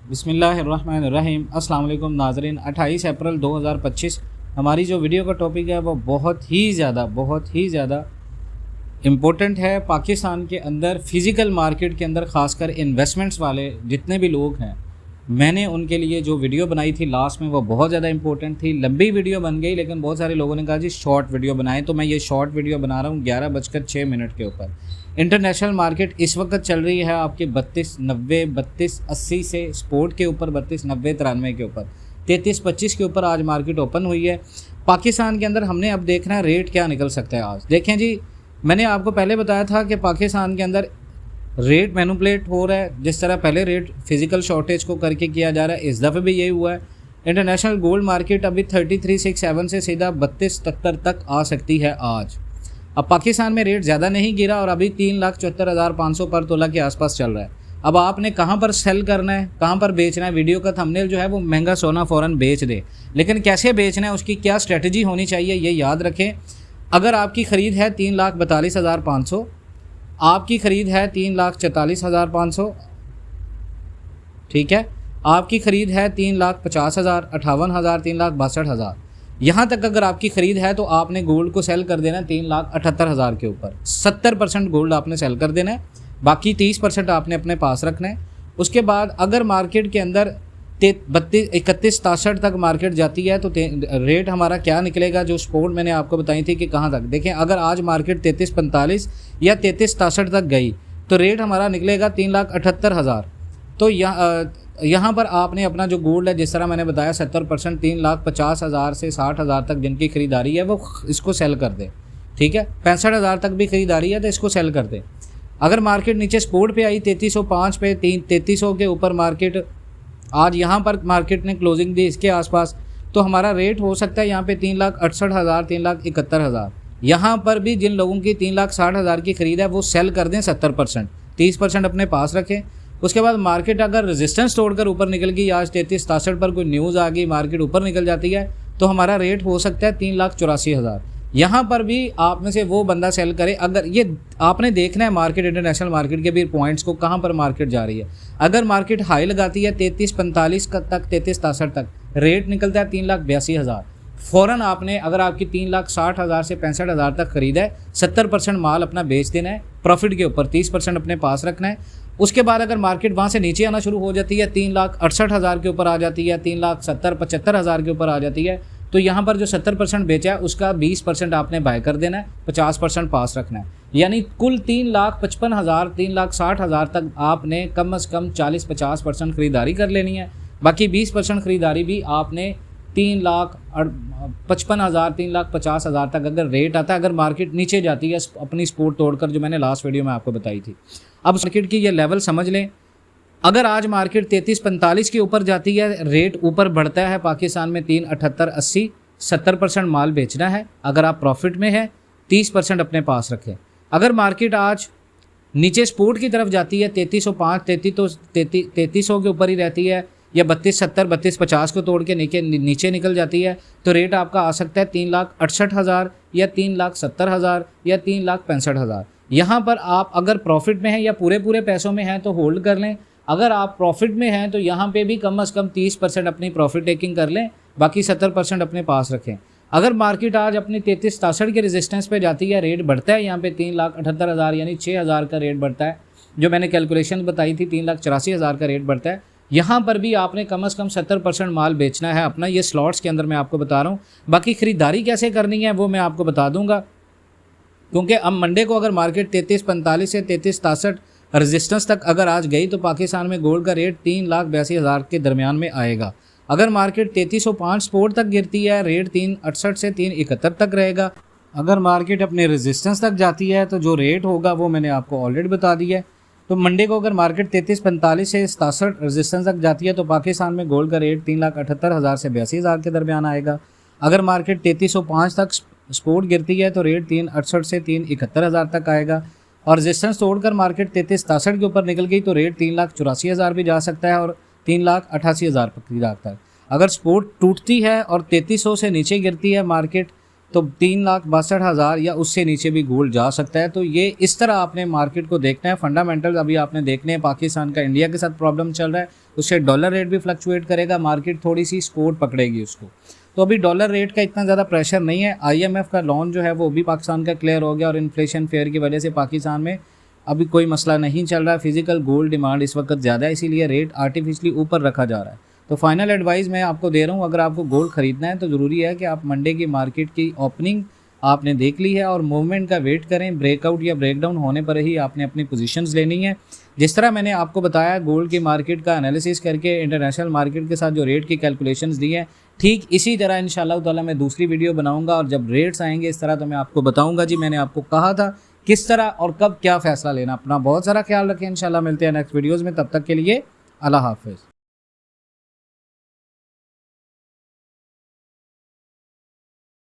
बिस्मिल्लाहिर्रहमानिर्रहीम। अस्सलाम वालेकुम नाज़रीन। 28 अप्रैल 2025 हमारी जो वीडियो का टॉपिक है वो बहुत ही ज़्यादा इम्पोर्टेंट है। पाकिस्तान के अंदर फ़िज़िकल मार्केट के अंदर ख़ासकर इन्वेस्टमेंट्स वाले जितने भी लोग हैं, मैंने उनके लिए जो वीडियो बनाई थी लास्ट में वो बहुत ज़्यादा इंपॉर्टेंट थी। लंबी वीडियो बन गई लेकिन बहुत सारे लोगों ने कहा जी शॉर्ट वीडियो बनाएं, तो मैं ये शॉर्ट वीडियो बना रहा हूँ 11:06 के ऊपर। इंटरनेशनल मार्केट इस वक्त चल रही है आपकी 32.90 32.80 से स्पोर्ट के ऊपर 32.90 93 के ऊपर 33.25 के ऊपर आज मार्केट ओपन हुई है। पाकिस्तान के अंदर हमने अब देखना है रेट क्या निकल सकता है आज। देखें जी, मैंने आपको पहले बताया था कि पाकिस्तान के अंदर रेट मैनिपुलेट हो रहा है। जिस तरह पहले रेट फिजिकल शॉर्टेज को करके किया जा रहा है, इस दफ़े भी यही हुआ है। इंटरनेशनल गोल्ड मार्केट अभी 3367 से सीधा 3270 तक आ सकती है आज। अब पाकिस्तान में रेट ज़्यादा नहीं गिरा और अभी 3,74,500 पर तोला के आसपास चल रहा है। अब आपने कहाँ पर सेल करना है, कहाँ पर बेचना है, वीडियो का थंबनेल जो है वो महंगा सोना फ़ौरन बेच दे, लेकिन कैसे बेचना है उसकी क्या स्ट्रेटजी होनी चाहिए ये याद रखें। अगर आपकी ख़रीद है 3,42,500, आपकी ख़रीद है 3,44,500, ठीक है, आपकी ख़रीद है 3,50,000, 58,000, 3,62,000, यहाँ तक अगर आपकी ख़रीद है तो आपने गोल्ड को सेल कर देना है 3,78,000 के ऊपर। 70% गोल्ड आपने सेल कर देना है, बाकी 30% आपने अपने पास रखना है। उसके बाद अगर मार्केट के अंदर 31-63 तक मार्केट जाती है तो रेट हमारा क्या निकलेगा, जो स्पोर्ट मैंने आपको बताई थी कि कहाँ तक। देखें, अगर आज मार्केट 33-45 या 33-63 तक गई तो रेट हमारा निकलेगा 3,78,000। तो यहाँ पर आपने अपना जो गोल्ड है, जिस तरह मैंने बताया 70%, 3,50,000 से 60,000 तक जिनकी ख़रीदारी है वो इसको सेल कर दे, ठीक है। 65,000 तक भी ख़रीदारी है तो इसको सेल कर दे। अगर मार्केट नीचे स्पोर्ट पे आई 3305 पे, 3300 के ऊपर मार्केट आज यहाँ पर मार्केट ने क्लोजिंग दी इसके आसपास, तो हमारा रेट हो सकता है यहाँ पे 3,68,000, 3,71,000। यहाँ पर भी जिन लोगों की 3,60,000 की ख़रीद है वो सेल कर दें 70%, 30% अपने पास रखें। उसके बाद मार्केट अगर रेजिस्टेंस तोड़कर ऊपर निकल गई, आज 33-63 पर कोई न्यूज़ आ गई, मार्केट ऊपर निकल जाती है, तो हमारा रेट हो सकता है 3,84,000। यहाँ पर भी आप में से वो बंदा सेल करे। अगर ये आपने देखना है मार्केट, इंटरनेशनल मार्केट के भी पॉइंट्स को, कहाँ पर मार्केट जा रही है। अगर मार्केट हाई लगाती है 33-45 तक, 33-63 तक, रेट निकलता है 3,82,000, फ़ौरन आपने, अगर आपकी 3,60,000 से 65,000 तक खरीद है, 70% माल अपना बेच देना है प्रॉफिट के ऊपर, 30% अपने पास रखना है। उसके बाद अगर मार्केट वहाँ से नीचे आना शुरू हो जाती है, 3,68,000 के ऊपर आ जाती है, 3,70,75,000 के ऊपर आ जाती है, तो यहाँ पर जो 70% बेचा है उसका 20% आपने बाय कर देना है, 50% पास रखना है। यानी कुल 3,55,000, 3,60,000 तक आपने कम से कम 40-50% ख़रीदारी कर लेनी है। बाकी 20% ख़रीदारी भी आपने 3,55,000, 3,50,000 तक अगर रेट आता है, अगर मार्केट नीचे जाती है अपनी सपोर्ट तोड़कर, जो मैंने लास्ट वीडियो में आपको बताई थी। अब मार्केट की ये लेवल समझ लें। अगर आज मार्केट 33-45 के ऊपर जाती है, रेट ऊपर बढ़ता है पाकिस्तान में 3,78,80, 70% माल बेचना है। अगर आप प्रॉफिट में है 30% अपने पास रखें। अगर मार्केट आज नीचे सपोर्ट की तरफ जाती है 3305, 3300 के ऊपर ही रहती है, या 3270, 3250 को तोड़ के नीचे निकल जाती है, तो रेट आपका आ सकता है 3,68,000 या 3,70,000 या 3,65,000। यहाँ पर आप अगर प्रॉफिट में हैं या पूरे पैसों में हैं तो होल्ड कर लें। अगर आप प्रॉफिट में हैं तो यहाँ पे भी कम से कम 30% अपनी प्रॉफिट टेकिंग कर लें, बाकी 70% अपने पास रखें। अगर मार्केट आज अपनी 33-63 के रेजिस्टेंस पे जाती है, रेट बढ़ता है यहाँ पे 3,78,000 यानी 6,000 का रेट बढ़ता है, जो मैंने कैलकुलेशन बताई थी 3,84,000 का रेट बढ़ता है। यहाँ पर भी आपने कम से कम 70% माल बेचना है अपना, ये स्लॉट्स के अंदर मैं आपको बता रहा हूँ। बाकी ख़रीदारी कैसे करनी है वो मैं आपको बता दूँगा, क्योंकि अब मंडे को अगर मार्केट 33-45 से 33-63 रेजिस्टेंस तक अगर आज गई तो पाकिस्तान में गोल्ड का रेट 3,82,000 के दरमियान में आएगा। अगर मार्केट 3305 स्पोर्ट तक गिरती है, रेट 3,68 से 3,71 तक रहेगा। अगर मार्केट अपने रेजिस्टेंस तक जाती है तो जो रेट होगा वो मैंने आपको ऑलरेडी बता दिया है। तो मंडे को अगर मार्केट 33-45 से 67 रेजिस्टेंस तक जाती है तो पाकिस्तान में गोल्ड का रेट 3,78,000 से 82,000 के दरमियान आएगा। अगर मार्केट 3305 तक स्पोर्ट गिरती है तो रेट 3,68 से 3,71,000 तक आएगा। और रेजिस्टेंस तोड़कर मार्केट 33-63 के ऊपर निकल गई तो रेट 3,84,000 भी जा सकता है और 3,88,000 तक। अगर सपोर्ट टूटती है और 3300 से नीचे गिरती है मार्केट तो 3,62,000 या उससे नीचे भी गोल्ड जा सकता है। तो ये इस तरह आपने मार्केट को देखना है। फंडामेंटल्स अभी आपने देखने हैं, पाकिस्तान का इंडिया के साथ प्रॉब्लम चल रहा है, उससे डॉलर रेट भी फ्लक्चुएट करेगा, मार्केट थोड़ी सी सपोर्ट पकड़ेगी उसको। तो अभी डॉलर रेट का इतना ज़्यादा प्रेशर नहीं है। IMF का लोन जो है वो भी पाकिस्तान का क्लियर हो गया और इन्फ्लेशन फेयर की वजह से पाकिस्तान में अभी कोई मसला नहीं चल रहा है। फिजिकल गोल्ड डिमांड इस वक्त ज़्यादा है, इसीलिए रेट आर्टिफिशियली ऊपर रखा जा रहा है। तो फाइनल एडवाइस मैं आपको दे रहा हूँ, अगर आपको गोल्ड खरीदना है तो ज़रूरी है कि आप मंडे की मार्केट की ओपनिंग आपने देख ली है और मूवमेंट का वेट करें। ब्रेकआउट या ब्रेकडाउन होने पर ही आपने अपनी पोजीशंस लेनी है। जिस तरह मैंने आपको बताया गोल्ड की मार्केट का एनालिसिस करके इंटरनेशनल मार्केट के साथ जो रेट की कैलकुलेशंस दी हैं, ठीक इसी तरह इंशाल्लाह ताला मैं दूसरी वीडियो बनाऊंगा और जब रेट्स आएंगे इस तरह तो मैं आपको बताऊंगा जी मैंने आपको कहा था किस तरह और कब क्या फ़ैसला लेना। अपना बहुत सारा ख्याल रखें, इंशाल्लाह मिलते हैं नेक्स्ट वीडियोज़ में। तब तक के लिए अल्लाह हाफ़िज़।